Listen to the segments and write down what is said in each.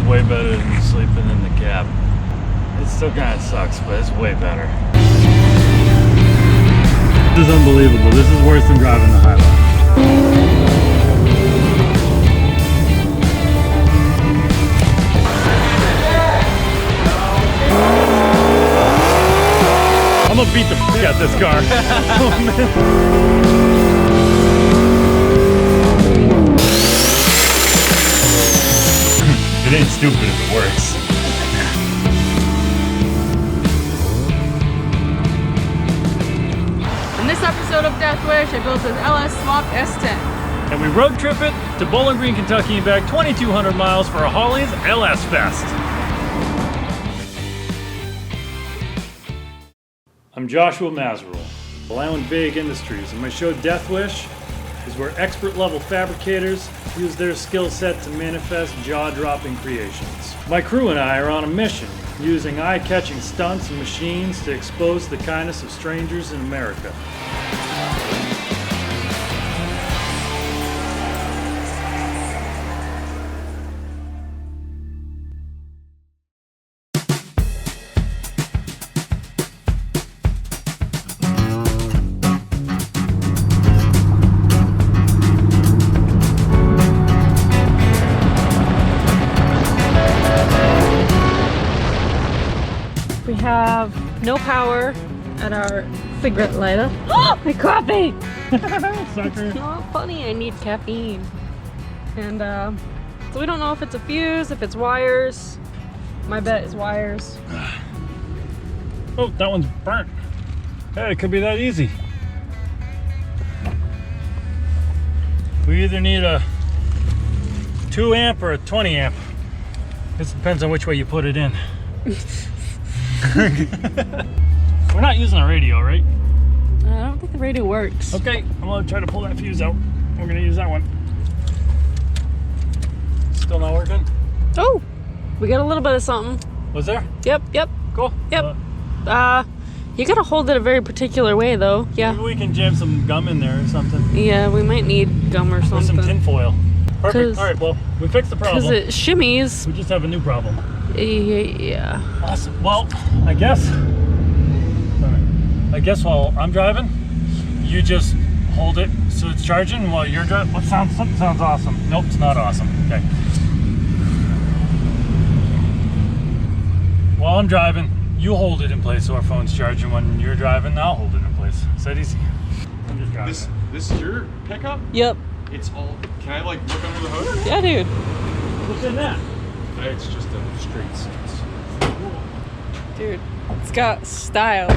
way better than sleeping in the cab. It still kind of sucks, but it's way better. This is unbelievable. This is worse than driving the highway. I'm gonna beat the f*** out this car. Oh, man. It ain't stupid if it works. In this episode of Deathwish, I built an LS S10. And we road trip it to Bowling Green, Kentucky and back 2,200 miles for a Holly's LS Fest. I'm Joshua Mazerolle, I own Vague Industries, and my show Deathwish is where expert-level fabricators use their skill set to manifest jaw-dropping creations. My crew and I are on a mission, using eye-catching stunts and machines to expose the kindness of strangers in America. We have no power at our cigarette lighter. Oh, my coffee! Sucker. It's not funny, I need caffeine. And so we don't know if it's a fuse, if it's wires. My bet is wires. Oh, that one's burnt. Hey, it could be that easy. We either need a 2 amp or a 20 amp. This depends on which way you put it in. We're not using a radio, right? I don't think the radio works. Okay, I'm gonna try to pull that fuse out. We're gonna use that one. Still not working? Oh, we got a little bit of something. Was there? Yep. Cool. You gotta hold it a very particular way though. Yeah. Maybe we can jam some gum in there or something. Yeah, we might need gum or something. Or some tin foil. Perfect. All right, well, we fixed the problem. Because it shimmies. We just have a new problem. Yeah. Awesome. Well, I guess while I'm driving, you just hold it so it's charging while you're driving. Something sounds awesome. Nope, it's not awesome. Okay. While I'm driving, you hold it in place so our phone's charging. When you're driving, I'll hold it in place. Is that easy? I'm just driving. This is your pickup? Yep. It's all. Can I like look under the hood? Yeah, dude. What's in that? It's just a straight 6. Dude, it's got style.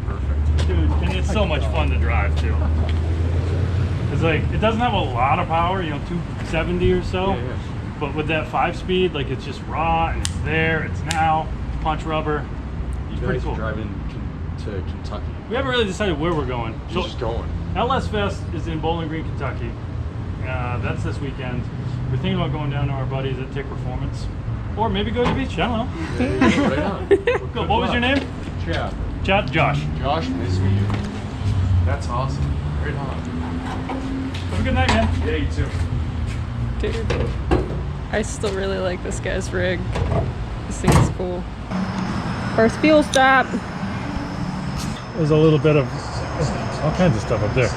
Perfect. Dude, and it's so much fun to drive too. It's like, it doesn't have a lot of power, 270 or so. Yeah. But with that 5-speed, like it's just raw and it's there, it's now, punch rubber. You pretty guys cool. driving to Kentucky? We haven't really decided where we're going. You're just going. LS Fest is in Bowling Green, Kentucky. That's this weekend. We're thinking about going down to our buddies at Tick Performance. Or maybe go to the beach, I don't know. Yeah, right on. Cool. What was your name? Chad. Josh. Josh, nice to meet you. That's awesome. Right on. Have a good night, man. Yeah, you too. Dude, I still really like this guy's rig. This thing is cool. First fuel stop. There's a little bit of all kinds of stuff up there.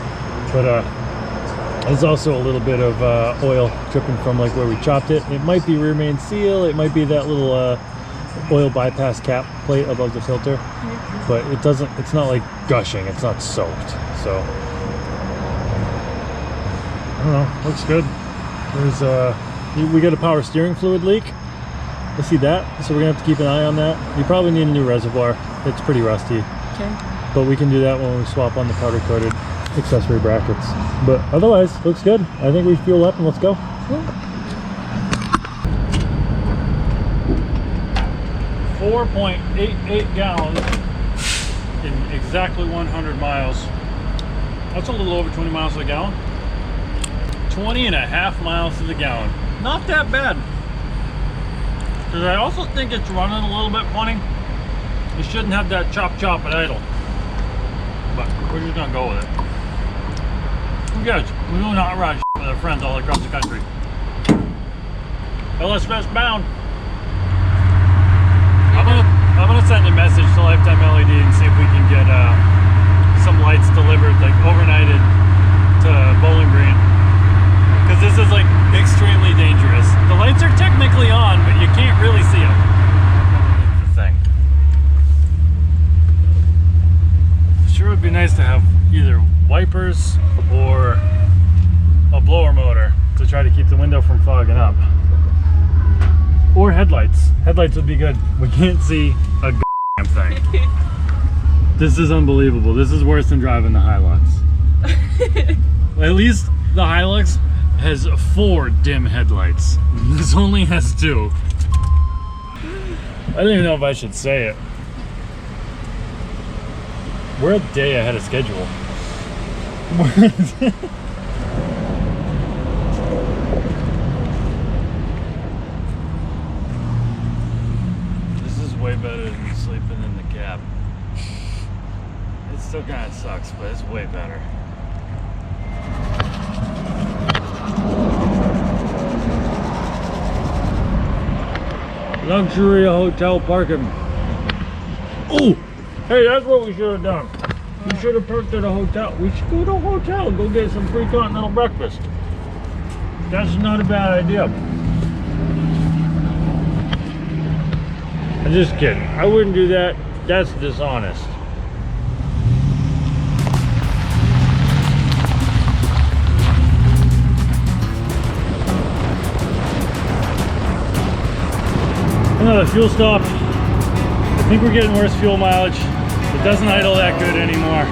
But there's also a little bit of oil dripping from like where we chopped it. It might be rear main seal. It might be that little oil bypass cap plate above the filter. But it's not like gushing. It's not soaked. So I don't know. Looks good. There's we got a power steering fluid leak. I see that. So we're gonna have to keep an eye on that. You probably need a new reservoir. It's pretty rusty. Okay. But we can do that when we swap on the powder coated accessory brackets. But otherwise, looks good. I think we fuel up and let's go. Cool. 4.88 gallons in exactly 100 miles. That's a little over 20 miles to the gallon. 20 and a half miles to the gallon. Not that bad. Because I also think it's running a little bit funny. You shouldn't have that chop at idle. But we're just gonna go with it. We're good. We're doing hot rod with our friends all across the country. LS bound. I'm gonna send a message to Lifetime LED and see if we can get some lights delivered, like overnighted to Bowling Green. Because this is like extremely dangerous. The lights are technically on, but you can't really see them. That's the thing. Sure would be nice to have either wipers or a blower motor to try to keep the window from fogging up. Or headlights. Headlights would be good. We can't see a damn thing. This is unbelievable. This is worse than driving the Hilux. At least the Hilux has 4 dim headlights. This only has 2. I don't even know if I should say it. We're a day ahead of schedule. This is way better than sleeping in the cab. It still kind of sucks, but it's way better. Luxury hotel parking. Oh, hey, that's what we should have done. We should have parked at a hotel. We should go to a hotel and go get some free continental breakfast. That's not a bad idea. I'm just kidding. I wouldn't do that. That's dishonest. Another fuel stop. I think we're getting worse fuel mileage. It doesn't idle that good anymore.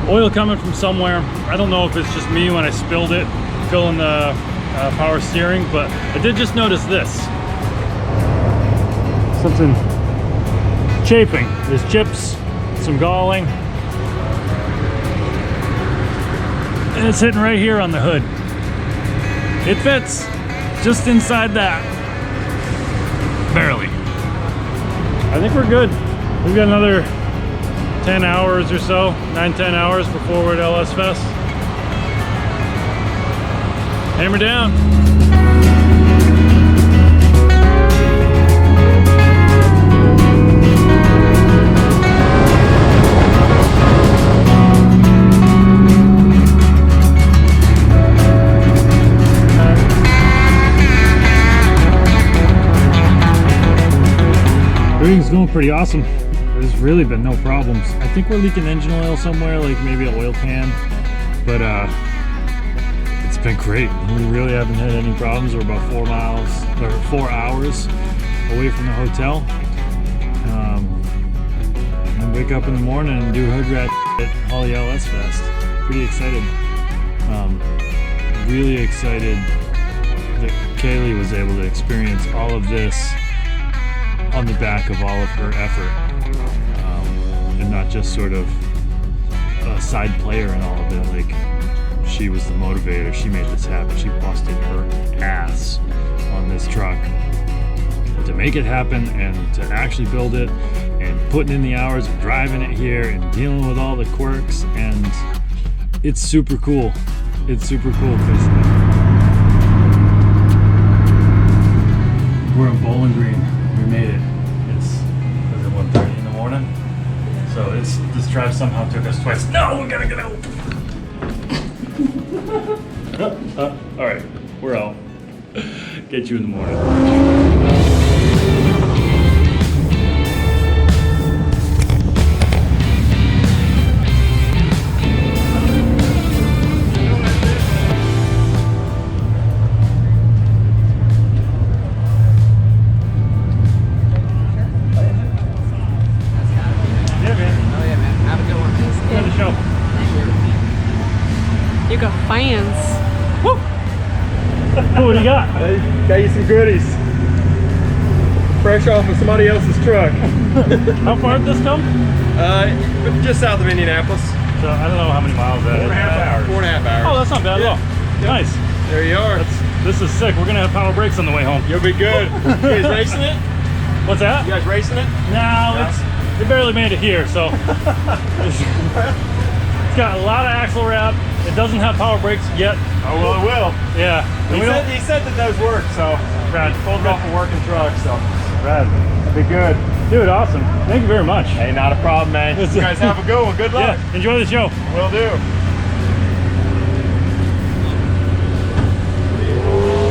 Oil coming from somewhere. I don't know if it's just me when I spilled it, filling the power steering, but I did just notice this. Something chafing. There's chips, some galling, and it's hitting right here on the hood. It fits just inside that. Barely. I think we're good. We've got another 10 hours or so, 9-10 hours before we're at LS Fest. Hammer down. Everything's going pretty awesome. There's really been no problems. I think we're leaking engine oil somewhere, like maybe an oil pan, but it's been great. We really haven't had any problems. We're about 4 hours away from the hotel. And wake up in the morning and do hood rat at Holly LS Fest. Pretty excited. Really excited that Kaylee was able to experience all of this on the back of all of her effort, and not just sort of a side player in all of it. Like, she was the motivator. She made this happen. She busted her ass on this truck to make it happen and to actually build it, and putting in the hours of driving it here and dealing with all the quirks. And it's super cool. It's super cool because we're in Bowling Green. We made it. It's 1:30 in the morning. So this drive somehow took us twice. No, we gotta get out. All right, we're out. Get you in the morning. You got fans. Woo! What do you got? Got you some goodies. Fresh off of somebody else's truck. How far did this come? Just south of Indianapolis. So I don't know how many miles that is. 4.5 hours. 4.5 hours. Oh, that's not bad at all. Yep. Nice. There you are. This is sick. We're gonna have power brakes on the way home. You'll be good. You guys racing it? What's that? You guys racing it? No, it barely made it here, so it's got a lot of axle wrap. It doesn't have power brakes yet. Oh well, it will. Yeah. He said that those work, so Brad. Pulled it off a working truck, so Brad, be good. Dude, awesome. Thank you very much. hey, not a problem, man. You guys have a good one. Good luck. Yeah, enjoy the show. Will do.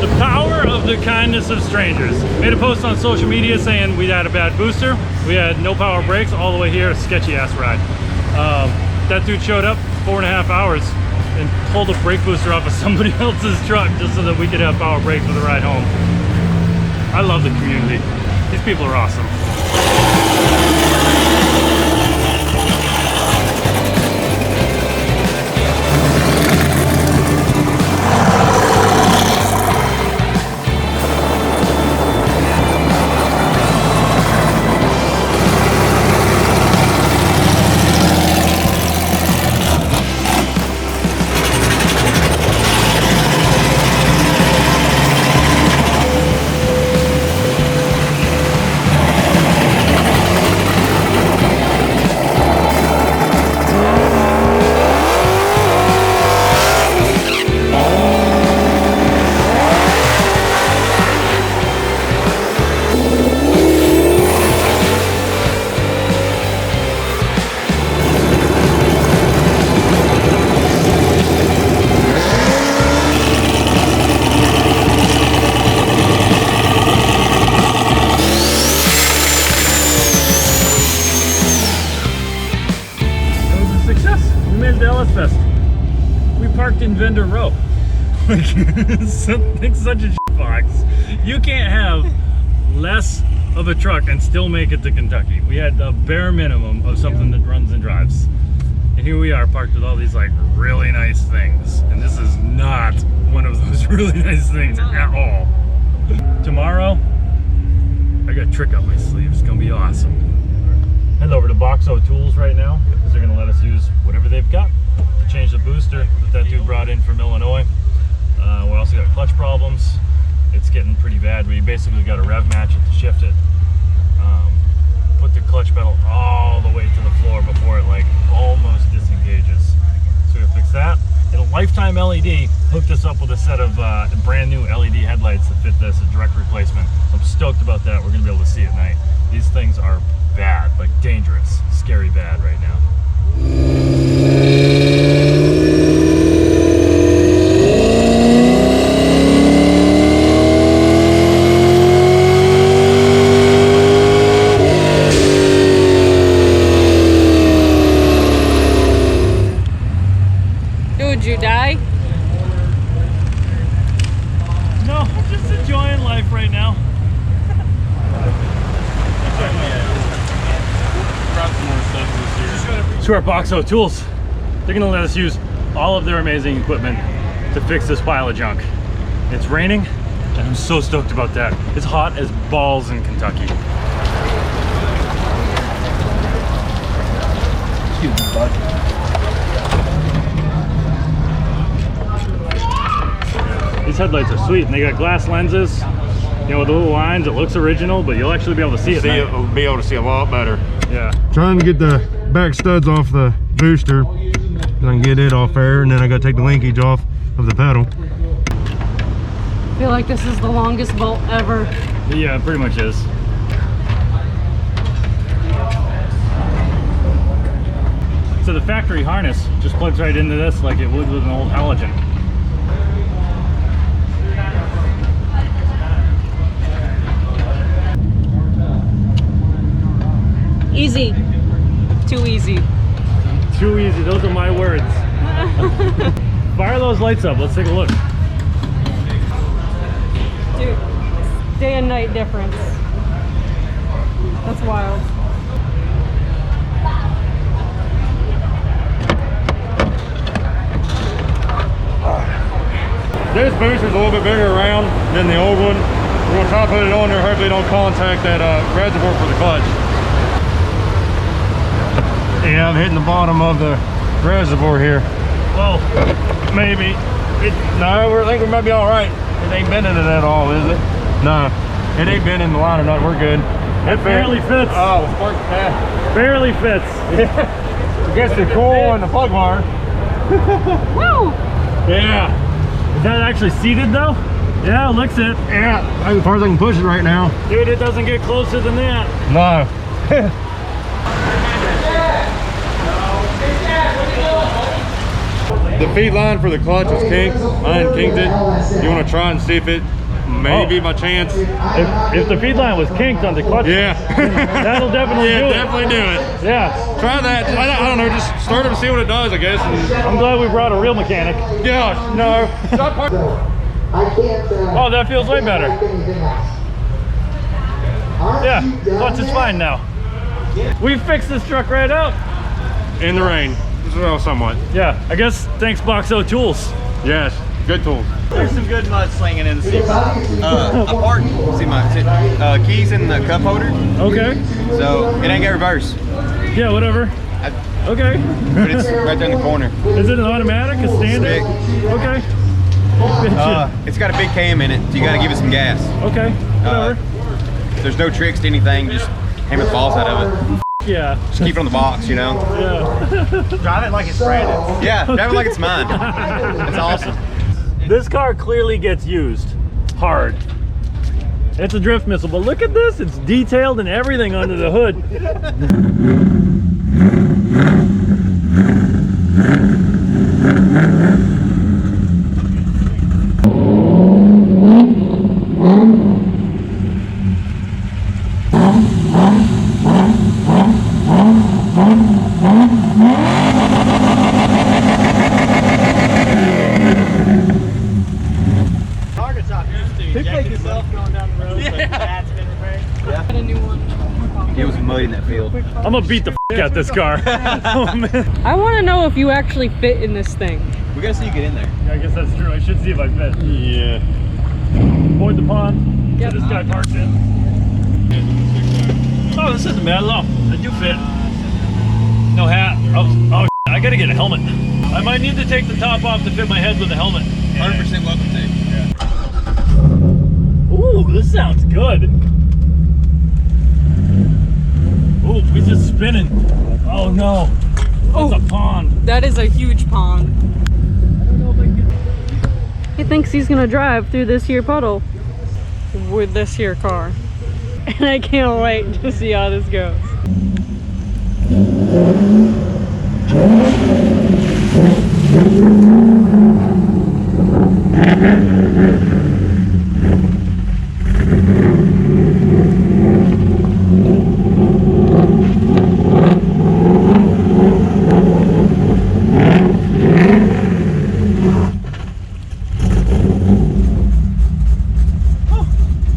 The power of the kindness of strangers. Made a post on social media saying we had a bad booster. We had no power brakes all the way here, a sketchy ass ride. That dude showed up 4.5 hours and pulled a brake booster off of somebody else's truck just so that we could have power brakes for the ride home. I love the community. These people are awesome. We parked in Vendor Row. Like, it's such a box. You can't have less of a truck and still make it to Kentucky. We had the bare minimum of something that runs and drives. And here we are parked with all these like really nice things. And this is not one of those really nice things at all. Tomorrow, I got a trick up my sleeve. It's gonna be awesome. Head over to Boxo Tools right now because they're gonna let us use whatever they've got to change the booster that dude brought in from Illinois. We also got clutch problems. It's getting pretty bad. We basically got a rev match it to shift it. Put the clutch pedal all the way to the floor before it like almost disengages. So we fix that. And a Lifetime LED hooked us up with a set of brand new LED headlights that fit this, a direct replacement. So I'm stoked about that. We're gonna be able to see at night. These things are bad, like dangerous, scary bad right now. Would you die? No, I'm just enjoying life right now. To our Boxo Tools. They're gonna let us use all of their amazing equipment to fix this pile of junk. It's raining, and I'm so stoked about that. It's hot as balls in Kentucky. Excuse me, bud. These headlights are sweet, and they got glass lenses. You know, with the little lines, it looks original, but you'll actually be able to see it. We'll be able to see a lot better. Yeah. Trying to get the back studs off the booster so I can get it off there, and then I gotta take the linkage off of the pedal. I feel like this is the longest bolt ever. Yeah, it pretty much is. So the factory harness just plugs right into this like it would with an old halogen. Easy. Too easy. Too easy, those are my words. Fire those lights up, let's take a look. Dude, day and night difference. That's wild. This booster's a little bit bigger around than the old one. We're gonna try to put it on there, hopefully don't contact that reservoir for the clutch. Yeah, I'm hitting the bottom of the reservoir here. Well, Maybe. No, I think we might be all right. It ain't bending it at all, is it? No, it ain't bending the line or nothing. We're good. it barely fits. Oh, spark that. Barely fits. I guess the coil and the plug wire. Woo! Yeah. Is that actually seated though? Yeah, licks it. Yeah, as far as I can push it right now. Dude, it doesn't get closer than that. No. The feed line for the clutch is kinked. Mine kinked it. You want to try and see if it may be my chance? If the feed line was kinked on the clutch, Yeah. that'll definitely do it. Definitely do it. Yeah. Try that. I don't know. Just start it and see what it does, I guess. I'm glad we brought a real mechanic. Gosh, no. Stop parking. Oh, that feels way better. Yeah, clutch is fine now. We fixed this truck right up. In the rain. Well, somewhat. Yeah, I guess thanks Boxo Tools. Yes. Good tools. There's some good mud slinging in the seat. I parked, see my keys in the cup holder, Okay. so it ain't got reverse. Yeah, whatever. Okay. But it's right there in the corner. Is it an automatic, a standard? Stick. Okay. It's got a big cam in it, so you gotta give it some gas. Okay, whatever. There's no tricks to anything, just hammer the balls out of it. Yeah. Just keep it on the box, you know? Yeah. Drive it like it's branded. Yeah, drive it like it's mine. That's awesome. This car clearly gets used hard. It's a drift missile, but look at this. It's detailed and everything under the hood. Got a new one. It was muddy in that field. I'm gonna beat the f out this car. Oh, man. I want to know if you actually fit in this thing. We gotta see you get in there. Yeah, I guess that's true. I should see if I fit. Yeah. Avoid the pond. Yep. So this guy parks in. Oh, this isn't bad at all. I do fit. No hat. Oh, I gotta get a helmet. I might need to take the top off to fit my head with a helmet. 100% welcome to. Ooh, this sounds good. Ooh, we're just spinning. Oh no. That's a pond. That is a huge pond. He thinks he's gonna drive through this here puddle with this here car. And I can't wait to see how this goes.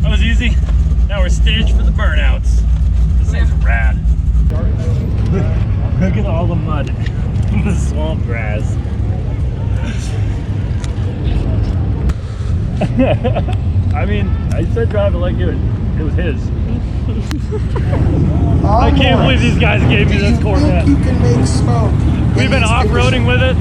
That was easy. Now we're staged for the burnouts. This thing's rad. Look at all the mud. The swamp grass. I mean, I said drive it like it was his. I can't believe these guys gave me this Corvette. You can make smoke. We've been off-roading with it.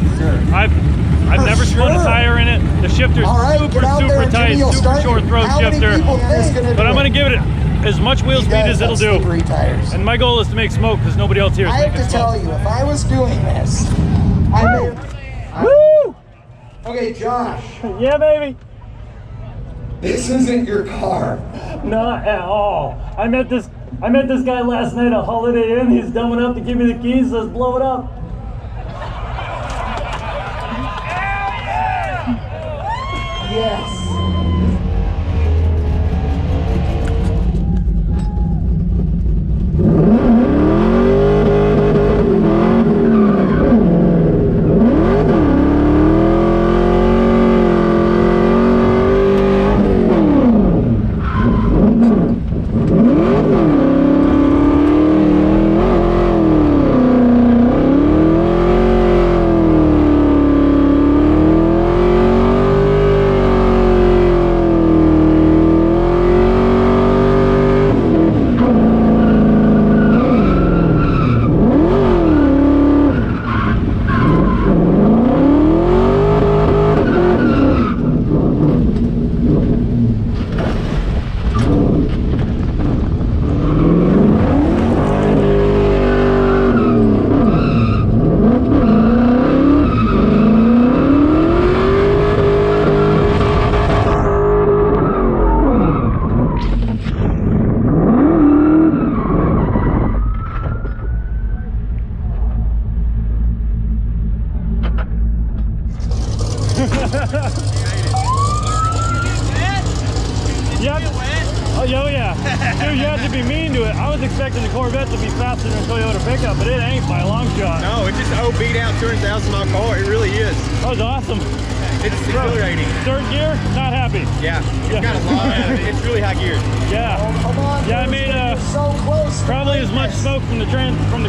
I've never spun a tire in it. The shifter's All right, super get out there, tight, Jimmy, you'll super start. short throat How many shifter. people think it's gonna But do I'm gonna it? give it as much wheel speed as it'll do. 3 tires. And my goal is to make smoke because nobody else here is I have making to smoke. tell you, if I was doing this, I may. Woo! Okay, Josh, Yeah, baby. this isn't your car. Not at all. I met this guy last night at Holiday Inn. He's dumb enough to give me the keys. Let's blow it up. Yes. Oh yeah. Dude, you have to be mean to it. I was expecting the Corvette to be faster than a Toyota pickup, but it ain't by a long shot. No, it's just an old beat out 200,000 mile car. It really is. That was awesome. It's exhilarating. Third gear, not happy. Yeah, it's got a lot of it. It's really high geared. Yeah. Oh, come on. Yeah, I made so close. probably as much smoke from the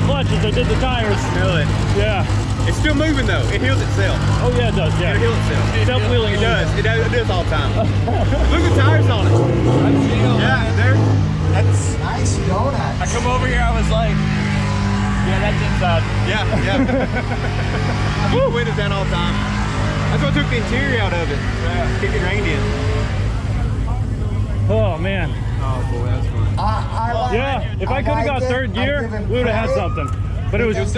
clutch as I did the tires. Really? Yeah. It's still moving though. It heals itself. Oh yeah, it does. Yeah. It'll heal itself. Self-wheeling. It does. It does all the time. Look at the tires on it. Yeah, that's Nice donuts. I come over here, I was like, yeah, that's inside. I keep the windows down all the time. That's why I took the interior out of it. Yeah. Kick it rained in. Oh man. Oh boy, that's fun. I like Yeah. If I could have got third gear, we would have had something. But it was just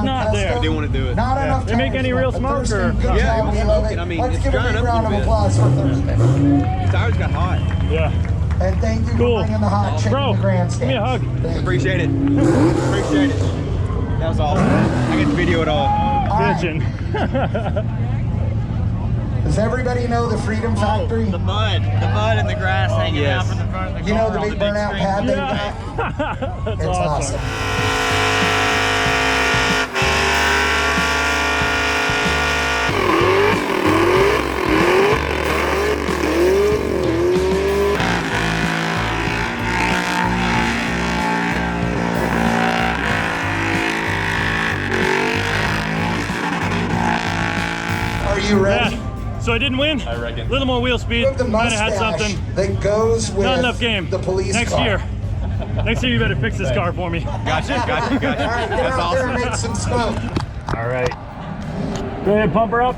not there. I didn't want to do it. Not enough They make tires any real left, but smoke, Thursday, or- good Yeah, job, it was we love smoking. I mean, Let's it's give a drying big up a round of little bit. applause for Thursday. The tires got hot. Yeah. And thank you Cool. for bringing the hot chicken Bro, to the grandstand. give me a hug. Thank you. Appreciate it. Appreciate it. That was awesome. I get to video it all. All right. Bitchin'. Does everybody know the Freedom Factory? The mud and the grass hanging yes. out from the front of the You car. know the on big burnout screen. pad they Yeah. got? That's It's awesome. awesome. Are you ready? Yeah. So I didn't win. I reckon. A little more wheel speed. You have the Might have mustache had something. that goes with Not enough game. the police Next car. year. Next year you better fix this car for me. Gotcha. All right, get That's out there and awesome. make some smoke. All right. Go ahead, pump her up.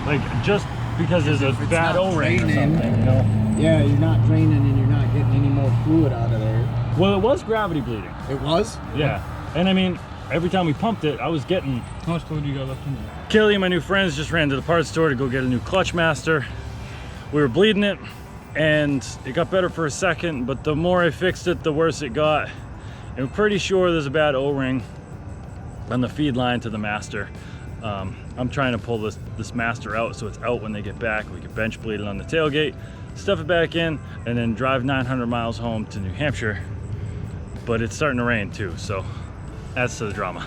Like, just because there's a bad O-ring or something, you know? Yeah, you're not draining and you're not getting any more fluid out of there. Well, it was gravity bleeding. It was? Yeah. And I mean, every time we pumped it, I was getting... How much fluid do you got left in there? Kaylee and my new friends just ran to the parts store to go get a new clutch master. We were bleeding it, and it got better for a second, but the more I fixed it, the worse it got. And I'm pretty sure there's a bad O-ring on the feed line to the master. I'm trying to pull this master out so it's out when they get back. We can bench bleed it on the tailgate, stuff it back in, and then drive 900 miles home to New Hampshire. But it's starting to rain too, so adds to the drama.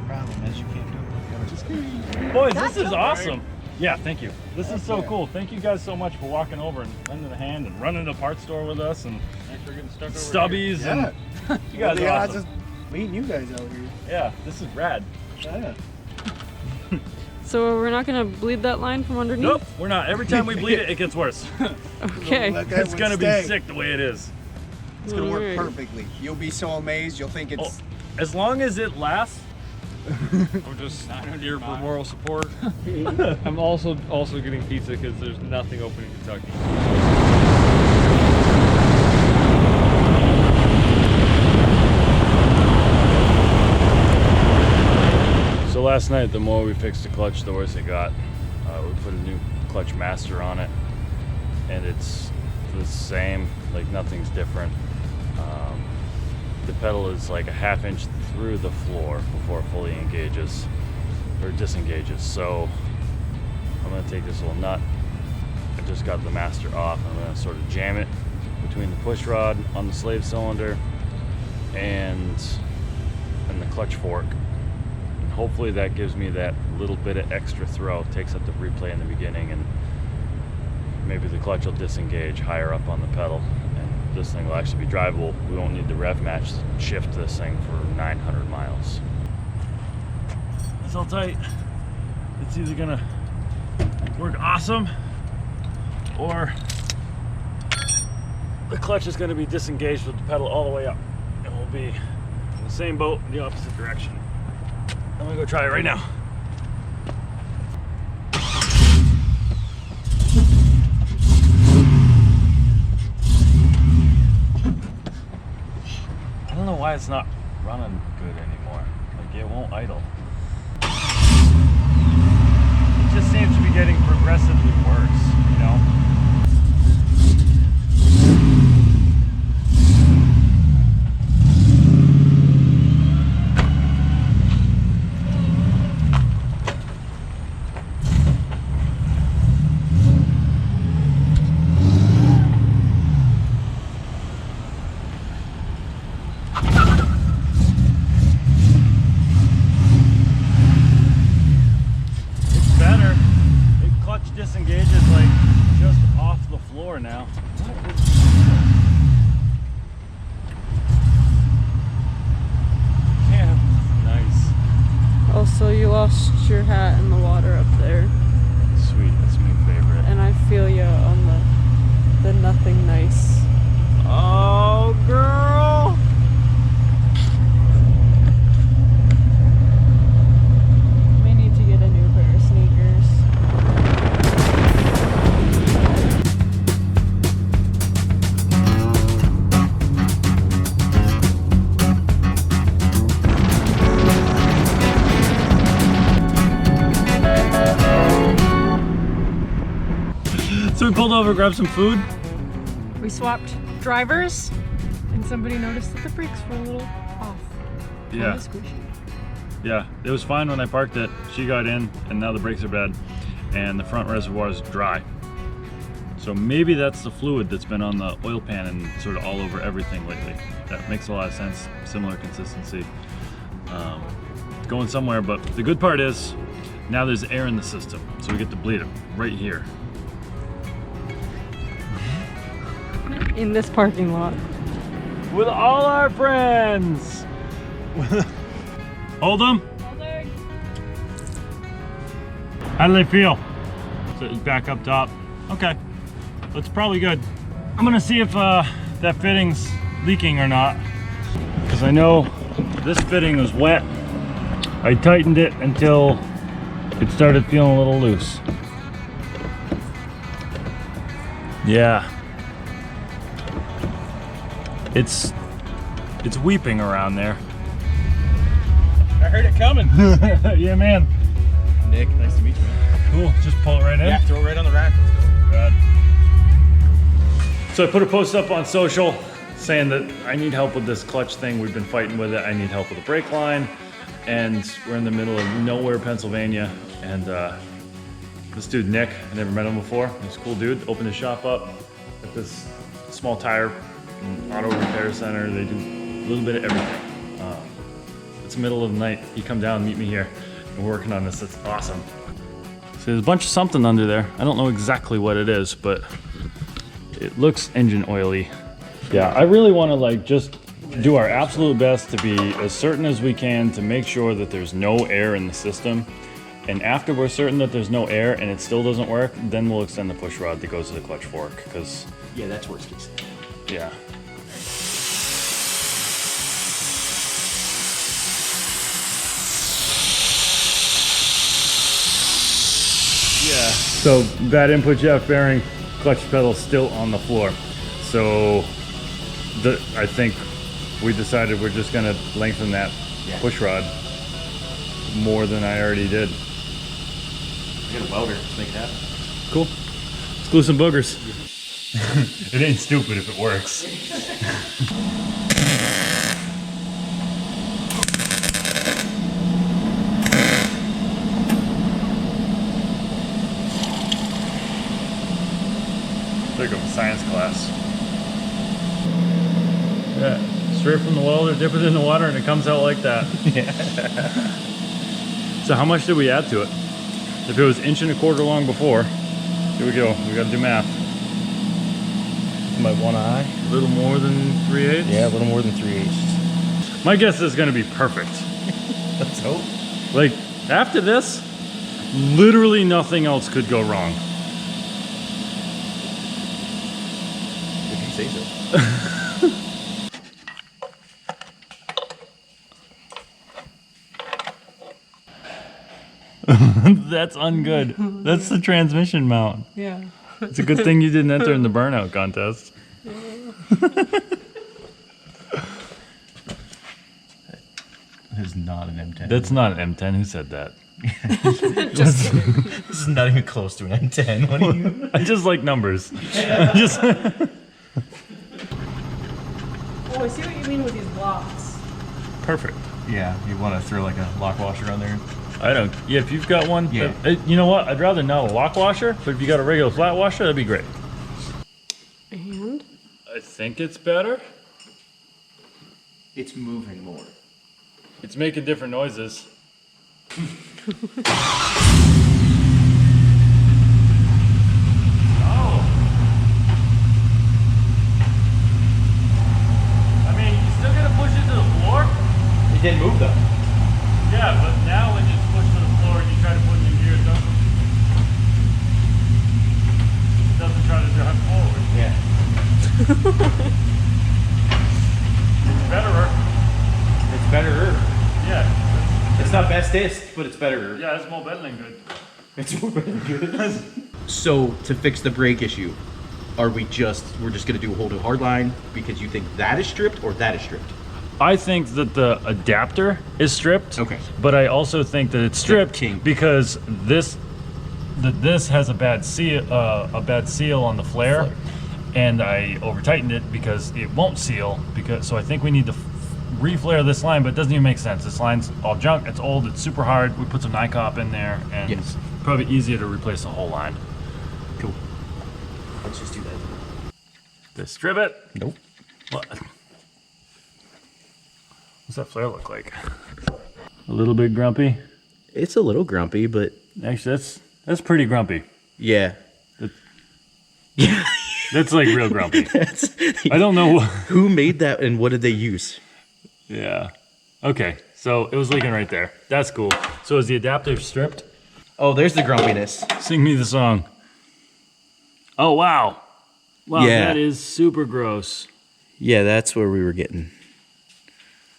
Problem is you can't do it. Boys, this is awesome. Yeah, thank you. This is so cool. Thank you guys so much for walking over and lending a hand and running the parts store with us and Stubbies and you guys are awesome. just meeting you guys out here. Yeah, this is rad. Yeah. So we're not gonna bleed that line from underneath? Nope, we're not. Every time we bleed it, it gets worse. Okay. Let that It's one gonna be stay. sick the way it is. It's gonna work Alright. perfectly. You'll be so amazed. You'll think it's. Oh, as long as it lasts. I'm just here for moral support. I'm also getting pizza because there's nothing open in Kentucky. So last night, the more we fixed the clutch, the worse it got. We put a new clutch master on it, and it's the same, like nothing's different. The pedal is like a ½ inch through the floor before it fully engages, or disengages. So I'm gonna take this little nut. I just got the master off. I'm gonna sort of jam it between the push rod on the slave cylinder and the clutch fork. And hopefully that gives me that little bit of extra throw, takes up the replay in the beginning, and maybe the clutch will disengage higher up on the pedal. And this thing will actually be drivable. We won't need the rev match to shift this thing for 900 miles. It's all tight. It's either gonna work awesome or the clutch is gonna be disengaged with the pedal all the way up. And we'll be in the same boat in the opposite direction. I'm gonna go try it right now. I don't know why it's not running good anymore. Like, it won't idle. It just seems to be getting progressively worse, you know? So you lost your hat in the water up there, Sweet, that's my favorite. and I feel you on the nothing nice. Oh, girl! We need to get a new pair of sneakers. So we pulled over, grabbed some food. We swapped drivers, and somebody noticed that the brakes were a little off. Yeah. Kinda squishy. Yeah, it was fine when I parked it. She got in, and now the brakes are bad, and the front reservoir is dry. So maybe that's the fluid that's been on the oil pan and sort of all over everything lately. That makes a lot of sense. Similar consistency. Going somewhere, but the good part is now there's air in the system, so we get to bleed it right here. In this parking lot. With all our friends. Hold them. How do they feel? So it's back up top. Okay, that's probably good. I'm gonna see if that fitting's leaking or not, because I know this fitting was wet. I tightened it until it started feeling a little loose. Yeah. It's weeping around there. I heard it coming. Yeah, man. Nick, nice to meet you. Cool. Just pull it right in. Yeah, throw it right on the rack. Let's go. God. So I put a post up on social saying that I need help with this clutch thing. We've been fighting with it. I need help with the brake line. And we're in the middle of nowhere, Pennsylvania. And this dude, Nick, I never met him before. He's a cool dude. Opened his shop up at this small tire auto repair center. They do a little bit of everything. It's the middle of the night. You come down and meet me here. We're working on this. It's awesome. So there's a bunch of something under there. I don't know exactly what it is, but it looks engine oily. Yeah, I really want to like just do our absolute best to be as certain as we can to make sure that there's no air in the system. And after we're certain that there's no air and it still doesn't work, then we'll extend the push rod that goes to the clutch fork. Because Yeah, that's worst case. yeah. Yeah. So that input shaft bearing, clutch pedal still on the floor. So I think we decided we're just gonna lengthen that push rod more than I already did. We got a welder. Let's make it happen. Cool. Let's glue some boogers. It ain't stupid if it works. Like a science class. Yeah, straight from the welder, dip it in the water, and it comes out like that. Yeah. So how much did we add to it? If it was 1.25 inches long before, here we go. We gotta do math. My one eye. A little more than 3/8. Yeah, a little more than 3/8. My guess is gonna be perfect. Let's hope. Like after this, literally nothing else could go wrong. If you say so. That's ungood. That's the transmission mount. Yeah. It's a good thing you didn't enter in the burnout contest. That is not an M10. That's not an M10. Who said that? Just kidding. This is not even close to an M10. What are you? I just like numbers. Just Oh, I see what you mean with these blocks. perfect. Yeah, you want to throw like a lock washer on there? I don't. Yeah, if you've got one, Yeah. you know what? I'd rather not a lock washer, but if you got a regular flat washer, that'd be great. And I think it's better. It's moving more. It's making different noises. Oh. I mean, you still gotta push it to the floor? It didn't move though. Yeah, but now when you push to the floor and you try to put it in gear, it doesn't try to drive forward. Yeah. It's betterer. It's better. Yeah. It's not bestest, but it's better. Yeah, it's more better than good. It's more better than good. So to fix the brake issue, we're just gonna do a whole new hard line because you think that is stripped or that is stripped? I think that the adapter is stripped. Okay. But I also think that it's stripped kink. because this has a bad seal on the flare. And I over tightened it because it won't seal. So I think we need to reflare this line, but it doesn't even make sense. This line's all junk. It's old. It's super hard. We put some Nycop in there, and it's probably easier to replace the whole line. Cool. Let's just do that. To strip it? Nope. What? What's that flare look like? A little bit grumpy. It's a little grumpy, but Actually, that's pretty grumpy. yeah. Yeah. That's like real grumpy. I don't know. Who made that and what did they use? Yeah. Okay. So it was leaking right there. That's cool. So is the adapter stripped? Oh, there's the grumpiness. Sing me the song. Oh, wow. Wow, Yeah. that is super gross. Yeah, that's where we were getting.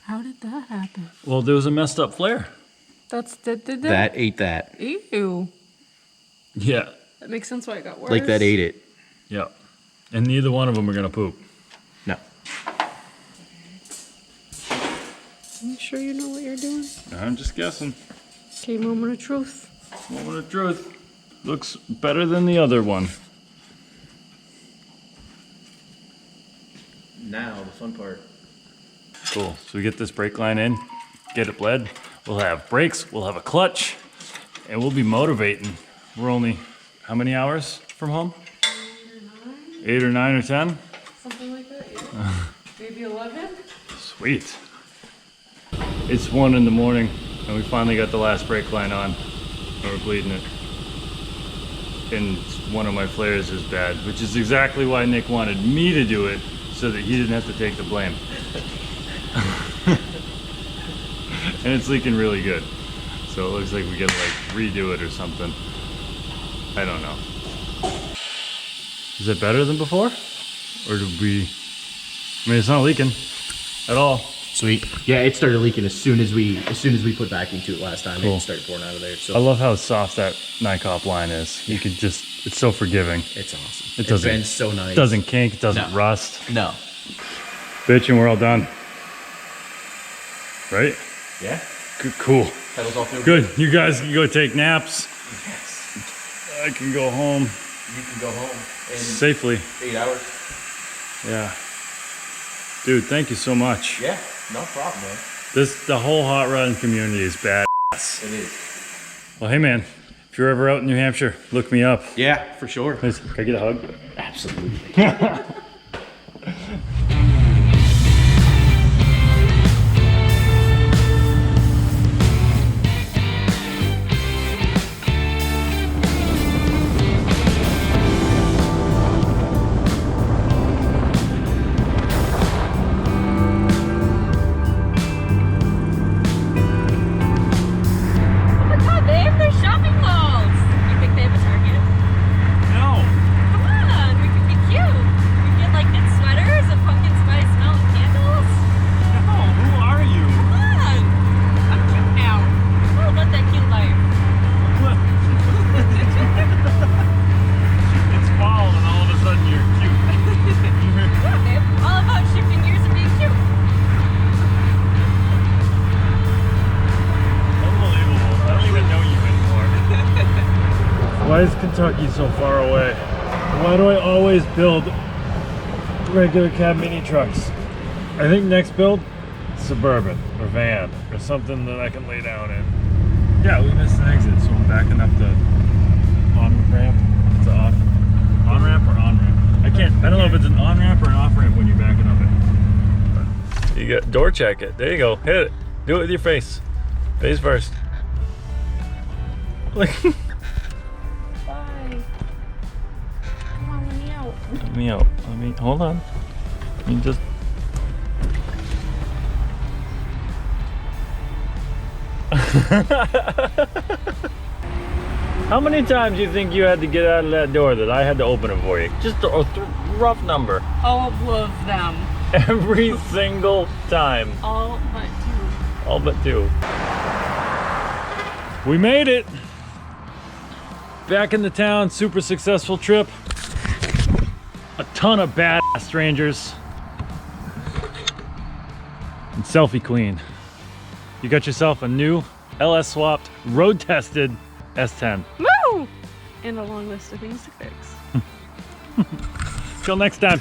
How did that happen? Well, there was a messed up flare. That ate that. Ew. Yeah. That makes sense why it got worse. Like that ate it. Yeah. And neither one of them are going to poop. No. Are you sure you know what you're doing? I'm just guessing. Okay, moment of truth. Moment of truth. Looks better than the other one. Now, the fun part. Cool. So we get this brake line in, get it bled. We'll have brakes, we'll have a clutch, and we'll be motivating. We're only, how many hours from home? 8 or 9 or 10? Something like that, yeah. Maybe 11? Sweet. It's 1 in the morning, and we finally got the last brake line on. And we're bleeding it. And one of my flares is bad, which is exactly why Nick wanted me to do it, so that he didn't have to take the blame. And it's leaking really good. So it looks like we gotta like redo it or something. I don't know. Is it better than before? Or did we, I mean, it's not leaking at all. Sweet. Yeah, it started leaking as soon as we put vacuum to it last time. Cool. It started pouring out of there. I So love how soft that Nycop line is. You could just, it's so forgiving. it's awesome. It doesn't, bends so nice. It doesn't kink, it doesn't No. rust. No. Bitch, and we're all done. Right? Yeah. Good, cool. Pedals all feel Good. You guys can go take naps. Yes. I can go home You can go home in safely. 8 hours. Yeah. Dude, thank you so much. Yeah. No problem, man. The whole hot rodding community is badass. It is. Well, hey man, if you're ever out in New Hampshire, look me up. Yeah, for sure. Please, can I get a hug? Absolutely. Oh my god, they have their shopping malls! You think they have a Target? No. Come on, we could be cute. We could get like knit sweaters and pumpkin spice mountain candles. No, who are you? Come on! I'm cute now. All about that cute life. It's fall and all of a sudden you're cute. Yeah, babe. All about shifting gears and being cute. Unbelievable. I don't even know you anymore. Why is Kentucky so far away? Why do I always build regular cab mini trucks? I think next build, Suburban or van or something that I can lay down in. Yeah, we missed an exit, so I'm backing up the on-ramp. It's off. On-ramp or on-ramp? I don't know if it's an on-ramp or an off-ramp when you're backing up it. You got door check it. There you go. Hit it. Do it with your face. Face first. Like, Bye. Come on, let me out. let me out. Let me, hold on. Let me just. How many times do you think you had to get out of that door that I had to open it for you? Just a rough number. All of them. Every single time. All but two. All but two. We made it. Back in the town, super successful trip. A ton of badass strangers. And selfie queen. You got yourself a new LS swapped, road tested S10. Woo! And a long list of things to fix. Till next time.